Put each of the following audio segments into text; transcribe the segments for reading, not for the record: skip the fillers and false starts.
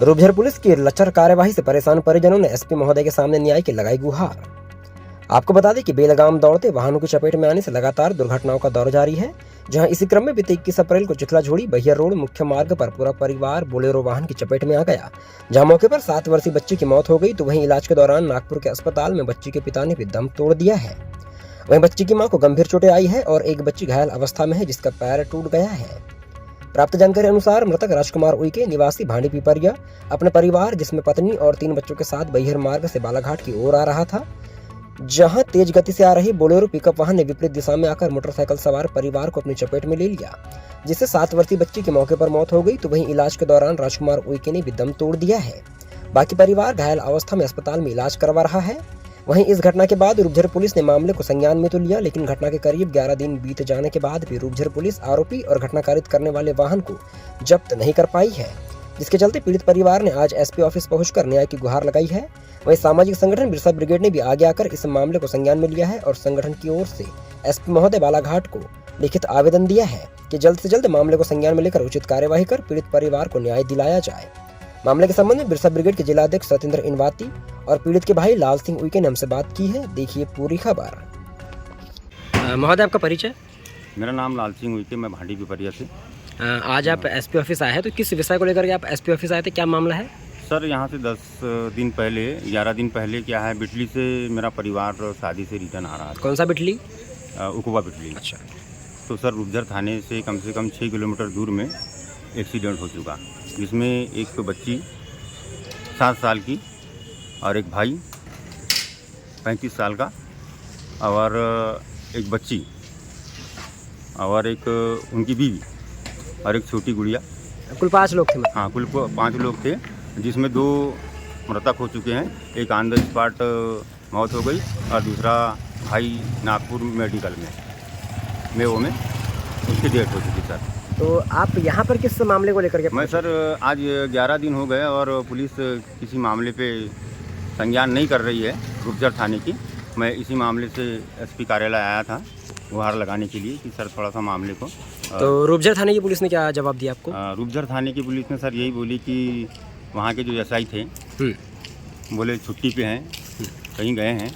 रूपझर police की लचर कार्यवाही से परेशान परिजनों ने एसपी महोदय के सामने न्याय की लगाई गुहार। आपको बता दें कि बेलगाम दौड़ते वाहनों की चपेट में आने से लगातार दुर्घटनाओं का दौर जारी है, जहां इसी क्रम में बीते 21 अप्रैल को चिखलाझोड़ी बहिया रोड मुख्य मार्ग पर पूरा परिवार बोलेरो वाहन की चपेट में आ गया, जहां मौके पर 7 वर्षीय बच्ची की मौत हो गई, तो वहीं इलाज के दौरान नागपुर के अस्पताल में बच्ची के पिता ने भी दम तोड़ दिया है। वहीं बच्ची की मां को गंभीर चोटें आई है और एक बच्ची घायल अवस्था में है, जिसका पैर टूट गया है। प्राप्त जानकारी अनुसार मृतक राजकुमार उइके निवासी भांडी पिपरिया अपने परिवार जिसमें पत्नी और 3 बच्चों के साथ बहियर मार्ग से बालाघाट की ओर आ रहा था, जहां तेज गति से आ रही बोलेरो पिकअप वाहन ने विपरीत दिशा में आकर मोटरसाइकिल सवार परिवार को अपनी चपेट में ले लिया, जिससे 7 वर्षीय बच्ची की मौके पर मौत हो गई, तो वहीं इलाज के दौरान राजकुमार उइके ने भी दम तोड़ दिया है। बाकी परिवार घायल अवस्था में अस्पताल में इलाज करवा रहा है। वहीं इस घटना के बाद रूपझर पुलिस ने मामले को संज्ञान में तो लिया, लेकिन घटना के करीब 11 दिन बीत जाने के बाद भी रूपझर पुलिस आरोपी और घटना कारित करने वाले वाहन को जब्त नहीं कर पाई है, जिसके चलते पीड़ित परिवार ने आज एसपी ऑफिस पहुंचकर न्याय की गुहार लगाई है। वहीं सामाजिक संगठन बिरसा ब्रिगेड ने भी आगे आकर इस मामले को संज्ञान में लिया है और संगठन की ओर से एसपी महोदय बालाघाट को लिखित आवेदन दिया है कि जल्द से जल्द मामले को संज्ञान में लेकर उचित कार्यवाही कर पीड़ित परिवार को न्याय दिलाया जाए। मामले के संबंध में बिरसा ब्रिगेड के जिलाध्यक्ष सत्येंद्र इनवाती और पीड़ित के भाई लाल सिंह उइके ने हमसे बात की है। देखिए पूरी खबर। महोदय, आपका परिचय? मेरा नाम लाल सिंह उइके, मैं भांडी पिपरिया से। आज आप एसपी ऑफिस आए हैं, तो किस विषय को लेकर के आप एसपी ऑफिस आए थे, क्या मामला है? सर, यहाँ से 11 दिन पहले क्या है, बिटली से मेरा परिवार शादी से रिटर्न आ रहा था। कौन सा बिटली? उकुबा बिटली। अच्छा। तो सर, रूपझर थाने से कम 6 किलोमीटर दूर में एक्सीडेंट हो चुका, जिसमें एक बच्ची 7 साल की और एक भाई 35 साल का और एक बच्ची और एक उनकी बीवी और एक छोटी गुड़िया। कुल 5 लोग थे? हाँ, कुल 5 लोग थे, जिसमें 2 मृतक हो चुके हैं। एक ऑन द स्पॉट मौत हो गई और दूसरा भाई नागपुर मेडिकल में वो में उसकी डेथ हो चुकी। सर, तो आप यहाँ पर किस मामले को लेकर के? मैं सर आज 11 दिन हो गए और पुलिस किसी मामले पे संज्ञान नहीं कर रही है रूपझर थाने की। मैं इसी मामले से एसपी कार्यालय आया था गुहार लगाने के लिए कि सर थोड़ा सा मामले को। तो रूपझर थाने की पुलिस ने क्या जवाब दिया आपको? रूपझर थाने की पुलिस ने सर यही बोली कि वहाँ के जो एसआई थे बोले छुट्टी पे हैं, कहीं गए हैं,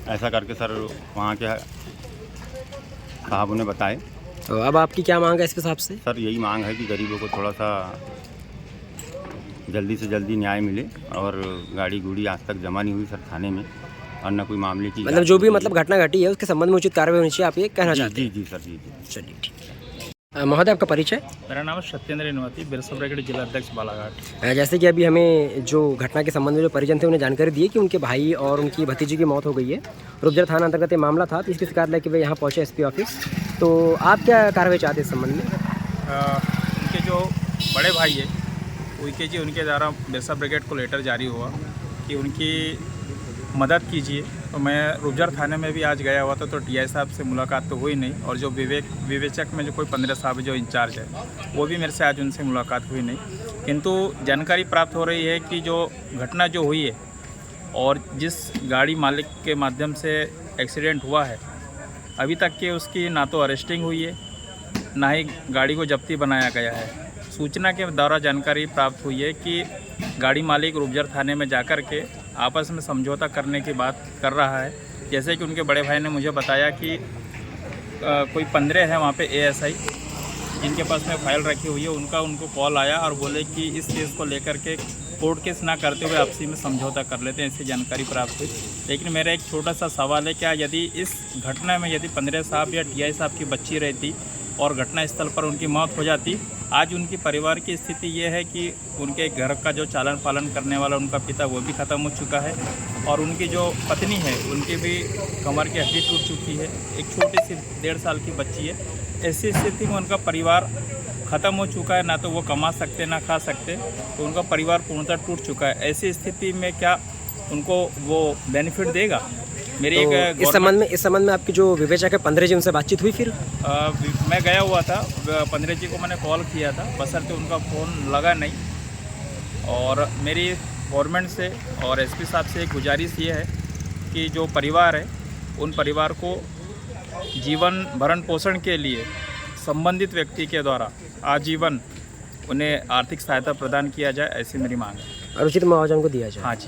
ऐसा करके सर वहाँ के साहब उन्हें बताए। तो अब आपकी क्या मांग है एसपी साहब से? सर, यही मांग है कि गरीबों को थोड़ा सा जल्दी से जल्दी न्याय मिले और गाड़ी गुड़ी आज तक जमा नहीं हुई सर थाने में, और न कोई मामले की मतलब जो भी घटना घटी है उसके संबंध में उचित कार्रवाई होनी चाहिए, आप ये कहना चाहते हैं? जी सर, जी। चलिए, ठीक है। महोदय, आपका परिचय? मेरा नाम सत्येंद्र इनवाती, बिरसा ब्रिगेड जिलाध्यक्ष बालाघाट। जैसे कि अभी हमें जो घटना के संबंध में जो परिजन थे उन्हें जानकारी दी कि उनके भाई और उनकी भतीजी की मौत हो गई है, रूपझर थाना अंतर्गत ये मामला था, तो इसकी शिकायत लेकर वे यहाँ पहुँचे एसपी ऑफिस। तो आप क्या कार्रवाई चाहते हैं इस संबंध में? उनके जो बड़े भाई है उइके जी, उनके द्वारा बिरसा ब्रिगेड को लेटर जारी हुआ कि उनकी मदद कीजिए। तो मैं रूपझर थाने में भी आज गया हुआ था, तो टीआई साहब से मुलाकात तो हुई नहीं, और जो विवेचक में जो कोई 15 साहब जो इंचार्ज है वो भी मेरे से आज उनसे मुलाकात हुई नहीं। किंतु जानकारी प्राप्त हो रही है कि जो घटना जो हुई है और जिस गाड़ी मालिक के माध्यम से एक्सीडेंट हुआ है, अभी तक के उसकी ना तो अरेस्टिंग हुई है, ना ही गाड़ी को जब्ती बनाया गया है। सूचना के द्वारा जानकारी प्राप्त हुई है कि गाड़ी मालिक रूपझर थाने में जाकर के आपस में समझौता करने की बात कर रहा है। जैसे कि उनके बड़े भाई ने मुझे बताया कि कोई 15 है वहाँ पे एएसआई जिनके पास में फाइल रखी हुई है, उनको कॉल आया और बोले कि इस केस को लेकर के कोर्ट केस ना करते हुए आपसी में समझौता कर लेते हैं, ऐसी जानकारी प्राप्त हुई। लेकिन मेरा एक छोटा सा सवाल है, क्या यदि इस घटना में यदि 15 साहब या टीआई साहब की बच्ची रहती और घटना स्थल पर उनकी मौत हो जाती, आज उनकी परिवार की स्थिति ये है कि उनके घर का जो चालन पालन करने वाला उनका पिता वो भी ख़त्म हो चुका है, और उनकी जो पत्नी है उनकी भी कमर की हड्डी टूट चुकी है, एक छोटी सी 1.5 साल की बच्ची है। ऐसी स्थिति में उनका परिवार ख़त्म हो चुका है, ना तो वो कमा सकते ना खा सकते, तो उनका परिवार पूर्णतः टूट चुका है। ऐसी स्थिति में क्या उनको वो बेनिफिट देगा? मेरी तो एक इस संबंध में आपकी जो विवेचक है 15 जी, उनसे बातचीत हुई? फिर मैं गया हुआ था, 15 जी को मैंने कॉल किया था, बशर्ते उनका फ़ोन लगा नहीं। और मेरी गवर्नमेंट से और एसपी साहब से एक गुजारिश ये है कि जो परिवार है उन परिवार को जीवन भरण पोषण के लिए संबंधित व्यक्ति के द्वारा आजीवन उन्हें आर्थिक सहायता प्रदान किया जाए, ऐसी मेरी मांग है। और उचित मुआवजा उनको दिया जाए। हाँ जी।